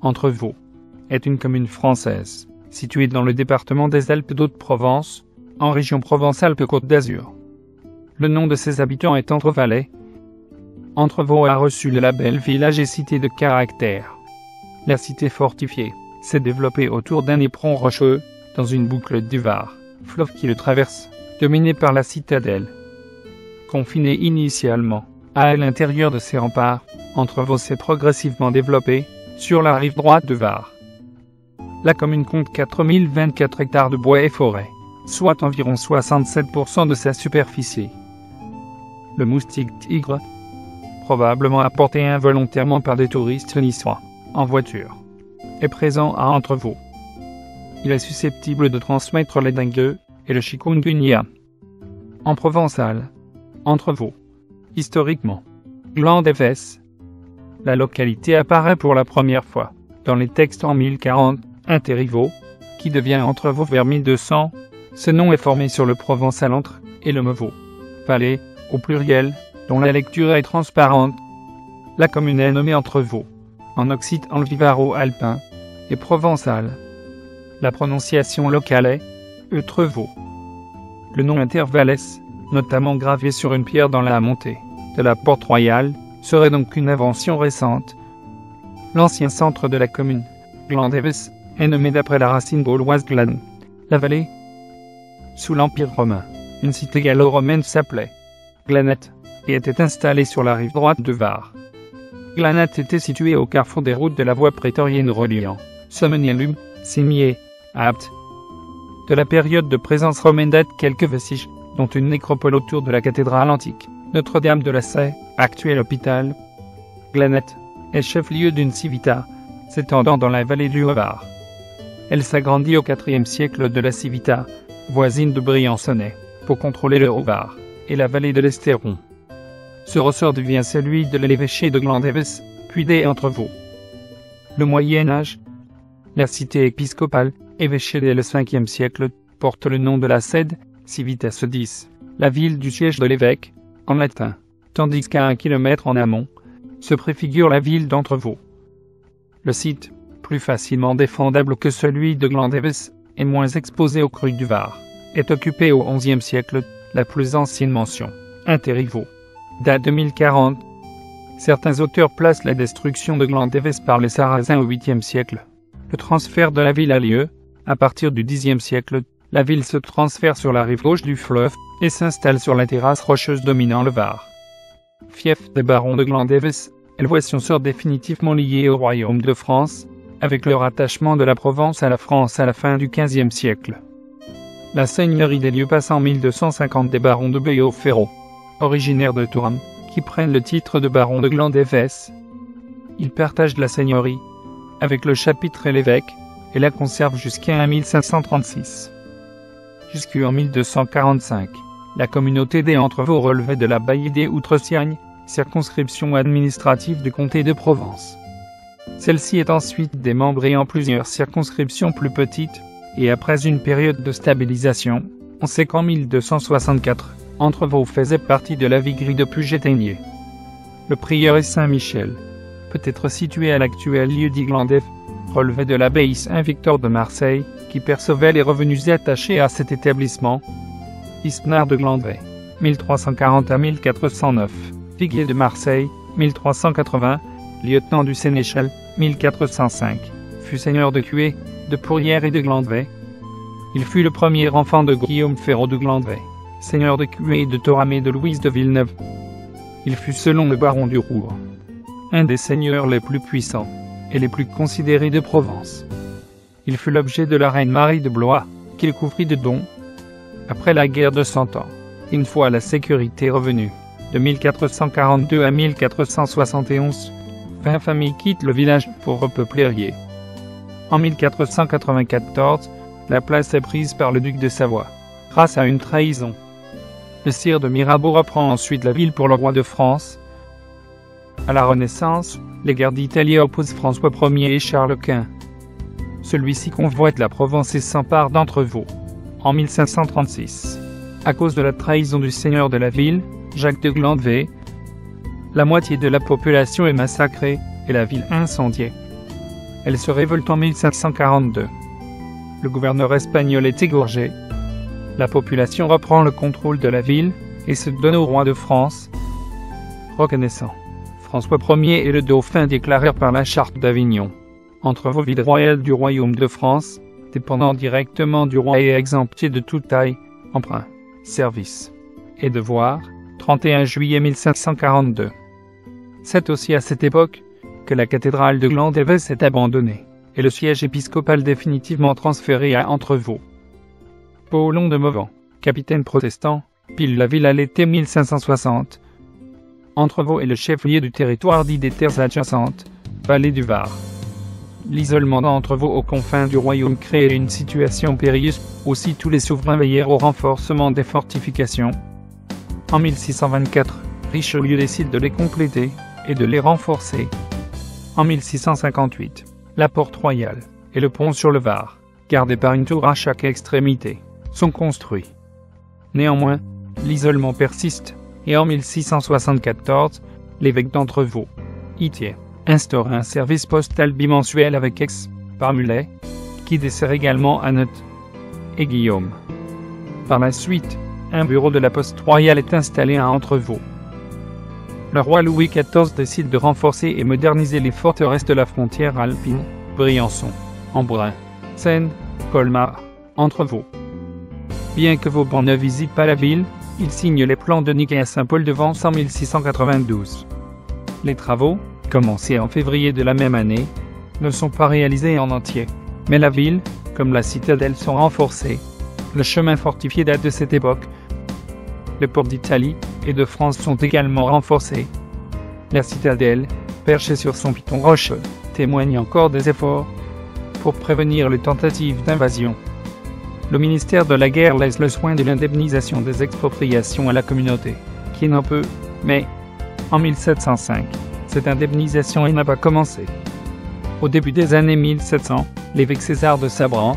Entrevaux est une commune française, située dans le département des Alpes d'Haute-Provence, en région Provence-Alpes-Côte d'Azur. Le nom de ses habitants est Entrevalais. Entrevaux a reçu le label village et cité de caractère. La cité fortifiée s'est développée autour d'un éperon rocheux, dans une boucle du Var, fleuve qui le traverse, dominé par la citadelle. Confinée initialement à l'intérieur de ses remparts, Entrevaux s'est progressivement développée sur la rive droite du Var. La commune compte 4024 hectares de bois et forêts, soit environ 67% de sa superficie. Le moustique tigre, probablement apporté involontairement par des touristes niçois, en voiture, est présent à Entrevaux. Il est susceptible de transmettre les dengue et le chikungunya. En provençal, Entrevaux. Historiquement, Gland d'Eves. La localité apparaît pour la première fois dans les textes en 1040, Interivaux, qui devient Entrevaux vers 1200. Ce nom est formé sur le provençal entre et le mevaux, vallée, au pluriel, dont la lecture est transparente. La commune est nommée Entrevaux, en occitan vivaro-alpin et provençal. La prononciation locale est Eutrevaux. Le nom Intervalès, notamment gravé sur une pierre dans la montée de la Porte Royale, serait donc une invention récente. L'ancien centre de la commune, Gland d'Eves, est nommé d'après la racine gauloise Glan, la vallée. Sous l'Empire romain, une cité gallo-romaine s'appelait Glanat et était installée sur la rive droite du Var. Glanat était située au carrefour des routes de la voie prétorienne reliant Somenielum, Cimier, Apt. De la période de présence romaine datent quelques vestiges, dont une nécropole autour de la cathédrale antique, Notre-Dame de la Saie, actuel hôpital. Glanat est chef-lieu d'une civita, s'étendant dans la vallée du Var. Elle s'agrandit au IVe siècle de la civita, voisine de Briançonnais, pour contrôler le Haut-Var et la vallée de l'Estéron. Ce ressort devient celui de l'évêché de Gland d'Eves, puis des Entrevaux. Le Moyen-Âge. La cité épiscopale, évêché dès le Ve siècle, porte le nom de la sede, Civitas Dix, la ville du siège de l'évêque, en latin, tandis qu'à 1 kilomètre en amont, se préfigure la ville d'Entrevaux. Le site, plus facilement défendable que celui de Gland d'Eves, et moins exposé aux crues du Var, est occupé au XIe siècle. La plus ancienne mention, Interivaux, date de 1040. Certains auteurs placent la destruction de Gland d'Eves par les Sarrasins au 8e siècle. Le transfert de la ville a lieu. À partir du Xe siècle, la ville se transfère sur la rive gauche du fleuve et s'installe sur la terrasse rocheuse dominant le Var. Fief des barons de Gland d'Eves, elle voit son sort définitivement lié au royaume de France, avec le rattachement de la Provence à la France à la fin du XVe siècle. La seigneurie des lieux passe en 1250 des barons de Beaufort, originaires de Tourne, qui prennent le titre de baron de Gland d'Eves. Ils partagent la seigneurie avec le chapitre et l'évêque, et la conservent jusqu'à 1536. Jusqu'en 1245, la communauté des Entrevaux relevait de la baillie des Outre-Siagne, circonscription administrative du comté de Provence. Celle-ci est ensuite démembrée en plusieurs circonscriptions plus petites, et après une période de stabilisation, on sait qu'en 1264, Entrevaux faisait partie de la viguerie de Puget-Aigné. Le prieuré Saint-Michel, peut-être situé à l'actuel lieu dit Gland d'Eves, relevait de l'abbaye Saint-Victor de Marseille, qui percevait les revenus attachés à cet établissement. Isnard de Glandvet, 1340 à 1409, Viguier de Marseille, 1380, lieutenant du Sénéchal, 1405, fut seigneur de Cué, de Pourrières et de Glandvet. Il fut le premier enfant de Guillaume Ferraud de Glandvet, seigneur de Cué et de Thoramé de Louise de Villeneuve. Il fut selon le baron du Rouvre un des seigneurs les plus puissants et les plus considérés de Provence. Il fut l'objet de la reine Marie de Blois, qu'il couvrit de dons. Après la guerre de Cent Ans, une fois la sécurité revenue, de 1442 à 1471, 20 familles quittent le village pour repeupler Riez. En 1494, la place est prise par le duc de Savoie, grâce à une trahison. Le sire de Mirabeau reprend ensuite la ville pour le roi de France. À la Renaissance, les guerres d'Italie opposent François Ier et Charles Quint. Celui-ci convoite la Provence et s'empare d'Entrevaux. En 1536, à cause de la trahison du seigneur de la ville, Jacques de Glandvet, la moitié de la population est massacrée et la ville incendiée. Elle se révolte en 1542. Le gouverneur espagnol est égorgé. La population reprend le contrôle de la ville et se donne au roi de France. Reconnaissant, François Ier et le dauphin déclarèrent par la charte d'Avignon Entrevaux, ville royale du royaume de France, dépendant directement du roi et exempté de toute taille, emprunt, service et devoir, 31 juillet 1542. C'est aussi à cette époque que la cathédrale de Gland-Evesse est abandonnée et le siège épiscopal définitivement transféré à Entrevaux. Paulon de Mauvant, capitaine protestant, pille la ville à l'été 1560. Entrevaux est le chef-lieu du territoire dit des terres adjacentes, vallée du Var. L'isolement d'Entrevaux aux confins du royaume créait une situation périlleuse. Aussi tous les souverains veillèrent au renforcement des fortifications. En 1624, Richelieu décide de les compléter et de les renforcer. En 1658, la porte royale et le pont sur le Var, gardés par une tour à chaque extrémité, sont construits. Néanmoins, l'isolement persiste et en 1674, l'évêque d'Entrevaux, Itier, instaure un service postal bimensuel avec Aix, par Mulay, qui dessert également Annette et Guillaume. Par la suite, un bureau de la poste royale est installé à Entrevaux. Le roi Louis XIV décide de renforcer et moderniser les forteresses de la frontière alpine, Briançon, Embrun, Seine, Colmar, Entrevaux. Bien que Vauban ne visite pas la ville, il signe les plans de Nice et à Saint-Paul-de-Vence en 1692. Les travaux, commencés en février de la même année, ne sont pas réalisés en entier, mais la ville, comme la citadelle sont renforcées. Le chemin fortifié date de cette époque. Les ports d'Italie et de France sont également renforcés. La citadelle, perchée sur son piton rocheux, témoigne encore des efforts pour prévenir les tentatives d'invasion. Le ministère de la Guerre laisse le soin de l'indemnisation des expropriations à la communauté, qui n'en peut, mais, en 1705, cette indemnisation n'a pas commencé. Au début des années 1700, l'évêque César de Sabran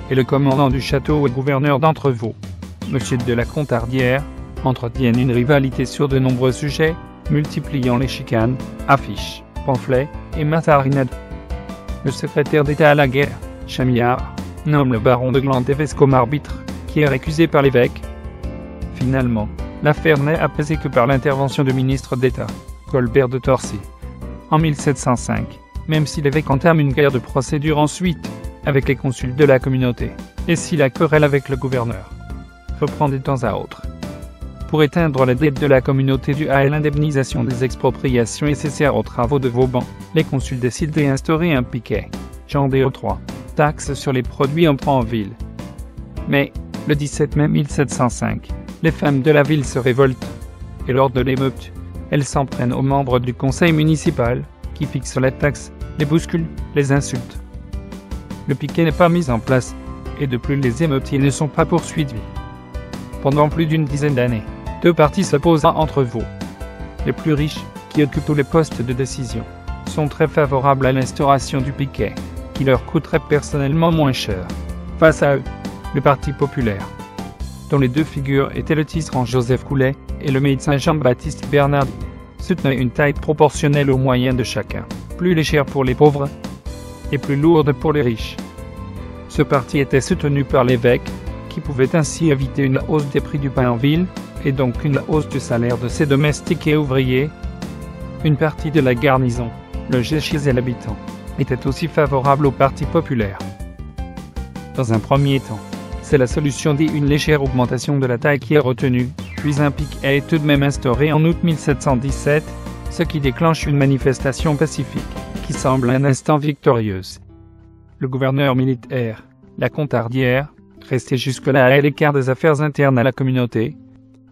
et le commandant du château et gouverneur d'Entrevaux, M. de la Contardière, entretiennent une rivalité sur de nombreux sujets, multipliant les chicanes, affiches, pamphlets et mazarinades. Le secrétaire d'État à la guerre, Chamillard, nomme le baron de Gland-Evesse comme arbitre, qui est récusé par l'évêque. Finalement, l'affaire n'est apaisée que par l'intervention du ministre d'État, Colbert de Torcy, en 1705, même si l'évêque entame une guerre de procédure ensuite, avec les consuls de la communauté, et si la querelle avec le gouverneur reprend de temps à autre. Pour éteindre la dette de la communauté due à l'indemnisation des expropriations nécessaires aux travaux de Vauban, les consuls décident d'instaurer un piquet, Jean d'O3, taxe sur les produits entrant en ville. Mais, le 17 mai 1705, les femmes de la ville se révoltent, et lors de l'émeute, elles s'en prennent aux membres du conseil municipal, qui fixe la taxe, les bouscule, les insulte. Le piquet n'est pas mis en place, et de plus les émeutiers ne sont pas poursuivis. Pendant plus d'une dizaine d'années, deux partis s'opposent à Entrevaux. Les plus riches, qui occupent tous les postes de décision, sont très favorables à l'instauration du piquet, qui leur coûterait personnellement moins cher. Face à eux, le Parti populaire, dont les deux figures étaient le tisserand Joseph Coulet et le médecin Jean-Baptiste Bernard, soutenait une taille proportionnelle aux moyens de chacun, plus légère pour les pauvres et plus lourde pour les riches. Ce parti était soutenu par l'évêque, qui pouvait ainsi éviter une hausse des prix du pain en ville, et donc une hausse du salaire de ses domestiques et ouvriers. Une partie de la garnison, le géchis et l'habitant, était aussi favorable au Parti populaire. Dans un premier temps, c'est la solution dit une légère augmentation de la taille qui est retenue, puis un piquet est tout de même instauré en août 1717, ce qui déclenche une manifestation pacifique, qui semble un instant victorieuse. Le gouverneur militaire, la Contardière, resté jusque-là à l'écart des affaires internes à la communauté,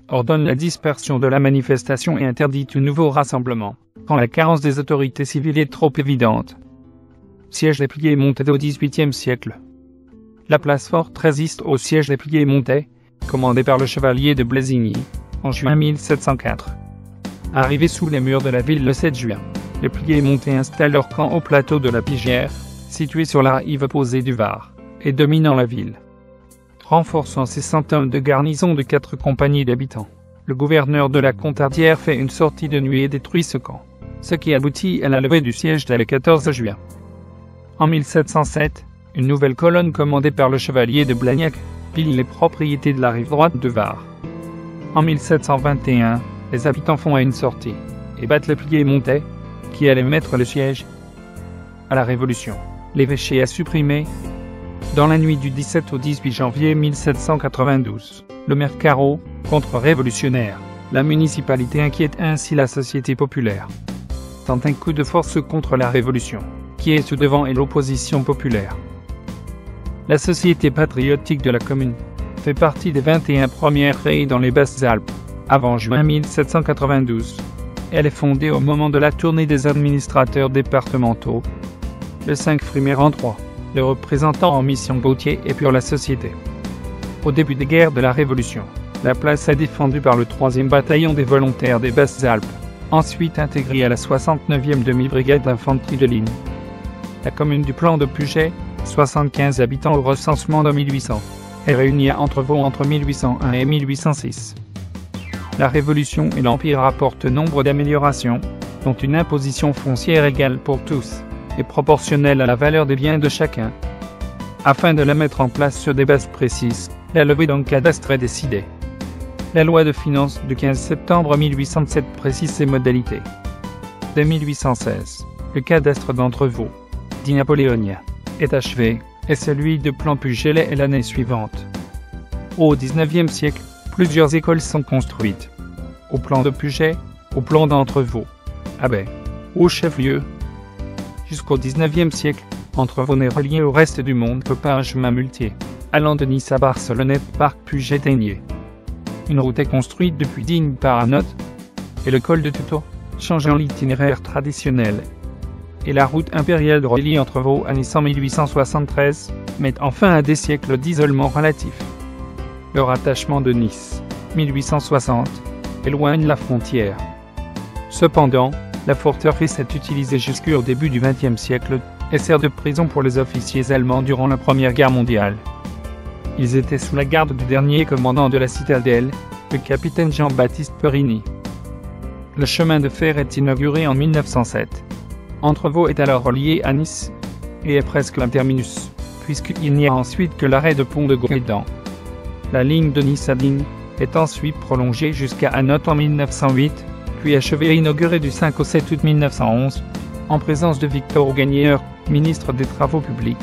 ordonne la dispersion de la manifestation et interdit tout nouveau rassemblement, quand la carence des autorités civiles est trop évidente. Siège des Piémontais au XVIIIe siècle. La place forte résiste au siège des Piémontais, commandé par le chevalier de Blasigny, en juin 1704. Arrivés sous les murs de la ville le 7 juin, les Piémontais installent leur camp au plateau de la Pigière, situé sur la rive opposée du Var, et dominant la ville. Renforçant ses 100 hommes de garnison de 4 compagnies d'habitants, le gouverneur de la Contardière fait une sortie de nuit et détruit ce camp, ce qui aboutit à la levée du siège dès le 14 juin. En 1707, une nouvelle colonne commandée par le chevalier de Blagnac pille les propriétés de la rive droite de Var. En 1721, les habitants font une sortie et battent le Piémontais, qui allait mettre le siège à la Révolution. L'évêché est supprimé. Dans la nuit du 17 au 18 janvier 1792, le maire Carreau, contre-révolutionnaire, la municipalité inquiète ainsi la société populaire. Tente un coup de force contre la Révolution, qui est au-devant et l'opposition populaire. La Société patriotique de la commune fait partie des 21 premières créées dans les Basses-Alpes, avant juin 1792. Elle est fondée au moment de la tournée des administrateurs départementaux. Le 5 Friméran III, le représentant en mission Gautier et pour la Société. Au début des guerres de la Révolution, la place est défendue par le 3e bataillon des volontaires des Basses-Alpes, ensuite intégré à la 69e demi-brigade d'infanterie de ligne. La commune du Plan de Puget, 75 habitants au recensement de 1800, est réunie à Entrevaux entre 1801 et 1806. La Révolution et l'Empire apportent nombre d'améliorations, dont une imposition foncière égale pour tous et proportionnelle à la valeur des biens de chacun. Afin de la mettre en place sur des bases précises, la levée d'un cadastre est décidée. La loi de finances du 15 septembre 1807 précise ses modalités. Dès 1816, le cadastre d'Entrevaux, dit napoléonien, est achevé, et celui de Plan-Puget est l'année suivante. Au XIXe siècle, plusieurs écoles sont construites. Au Plan de Puget, au Plan d'Entrevaux, à Baie, au chef-lieu. Jusqu'au XIXe siècle, Entrevaux n'est relié au reste du monde que par un chemin muletier, allant de Nice à Barcelonnette par Puget-Teignier. Une route est construite depuis Digne par un hôte, et le col de Tuto, changeant l'itinéraire traditionnel. Et la route impériale relie Entrevaux à Nice en 1873, met enfin à des siècles d'isolement relatif. Le rattachement de Nice, 1860, éloigne la frontière. Cependant, la forteresse est utilisée jusqu'au début du XXe siècle et sert de prison pour les officiers allemands durant la Première Guerre mondiale. Ils étaient sous la garde du dernier commandant de la citadelle, le capitaine Jean-Baptiste Perini. Le chemin de fer est inauguré en 1907. Entrevaux est alors relié à Nice et est presque un terminus, puisqu'il n'y a ensuite que l'arrêt de Pont de Goédan. La ligne de Nice à Digne est ensuite prolongée jusqu'à Annotte en 1908, puis achevée et inaugurée du 5 au 7 août 1911, en présence de Victor Augagneur, ministre des Travaux publics.